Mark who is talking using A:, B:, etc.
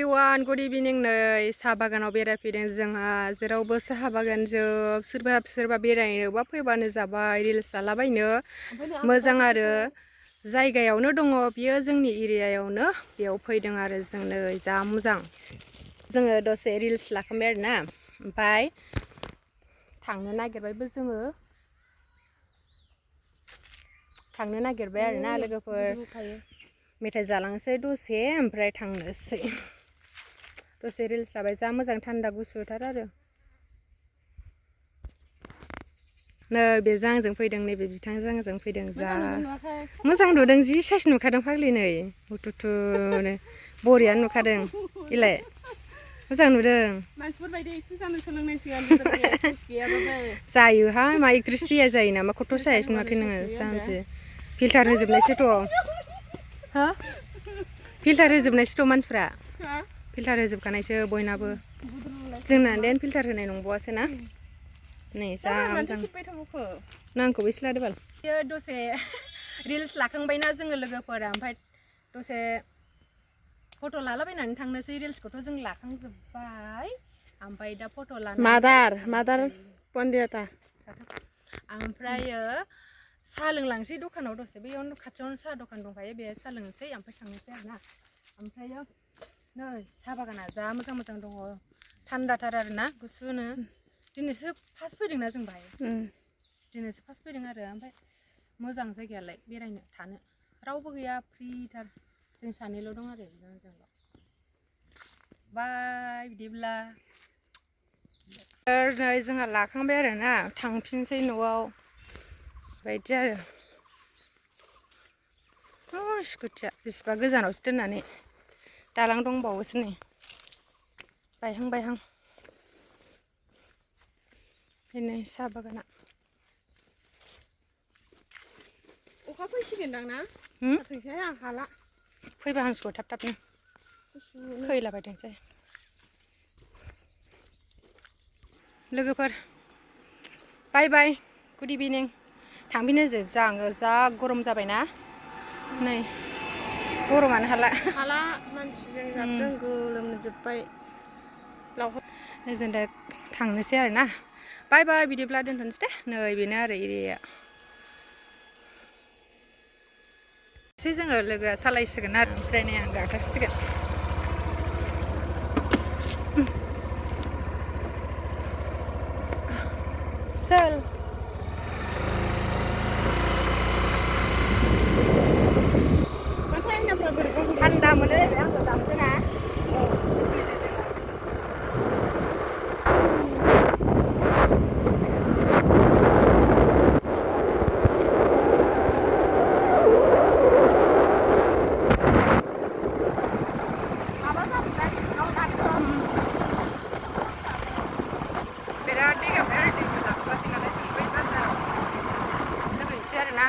A: everyone good इभिनिं नै साहा बागानाव बेरायफैदों जोंहा जेरावबो साहा बागान जोब सोरबा बेरायनोबा फैबानो जाबाय रिल्स लालाबायनो मोजां आरो जायगायावनो दङ बियो जोंनि एरियायावनो बेयाव फैदों आरो जों नै जा मोजां जोङो दसे रिल्स लाखांबाय आरोना ओमफ्राय थांनो नागिरबाय आरोना लोगोफोर मेथाइ जालांसै दसे ओमफ्राय थांनोसै दसे रिल्स लाबाय जा मोजां थान्दा गुसुथार आरो नै बेजों आंजों फैदों नैबे बिथांजों आंजों फैदों जा मोजां नुदों जि साइस नुखादों फाग्लि नै हुथुथुनो बरियानो नुखादों इलाय मोजां नुदों
B: मानसिफोरबायदि एक्ट्रेस जानो सोलोंनांसिगोन एक्ट्रेस गैयाबाबो
A: जायोहाय मा एक्ट्रेस जायो नामा खथ' साइस नुवाखै नोङो जामबि फिल्टार होजोबनायसोथ' हा फिल्टार होजोबनायसोथ' मानसिफ्रा फिल्टार होजोबखानायसो बयनाबो जोंना देन फिल्टार होनाय नंबावासो ना नै जा मोजां नांखौबो एसे लादो बाल दसे रिल्स लाखांबायना जोङो लोगोफोरा ओमफ्राय दसे फट' लालाबायनानै थांनोसै रिल्सखौथ' जों लाखांजोब्बाय ओमफ्राय दा फट' लानानै
B: मादार पन्डियाता
A: ओमफ्रायो साहा लोंलांसै दखानाव दसे बेयावनो खाथियावनो साहा दखान दंखायो बे साहा लोंनोसै ओमफ्राय थांनोसै आरोना ओमफ्रायो नै साहा बागाना जा मोजां मोजां दङ थान्दाथार आरोना गुसुनो दिनैसो फार्स्ट फैदोंना जों बाहाय दिनैसो फार्स्ट फैदों आरो ओमफ्राय मोजां जायगायालाय बेरायनो थानो रावबो गैया फ्रिथार जों सानैल' दं आरो जोंल' बाय बिदिब्ला नै जोंहा लाखांबाय आरोना थांफिनसै न'आव बायदि आरो स्कुटिया बेसेबा गोजानावसो दोननानै दालां दंबावोसो नै बायहां बेनो साहा बागाना
B: अखा फैसिगोनदां ना फैसाय आं हाला
A: फैबा हांसोखौ थाब थाबनो फैलाबायथोंसै लोगोफोर बाय बाय गुड इभिनिं थांफिनोसै जा गरम जाबायना नै गरमानो हाला
B: मानसिजों जाबजों गोलोमजोब्बाय
A: जों दा थांनोसै आरोना बाय बाय बिदिब्ला दोनथ'नोसै दे नै बेनो आरो एरियाया एसे जोङो लोगोआ सालायसिगोन आरो ओमफ्राय नै आं गाखोसिगोन चल थान्दा मोनो आंखौ दासोना बिराद दै गाबबाय आरो दैखौ लाखोबाखै नालाय जों बै बाजाराव लोगो एसे आरोना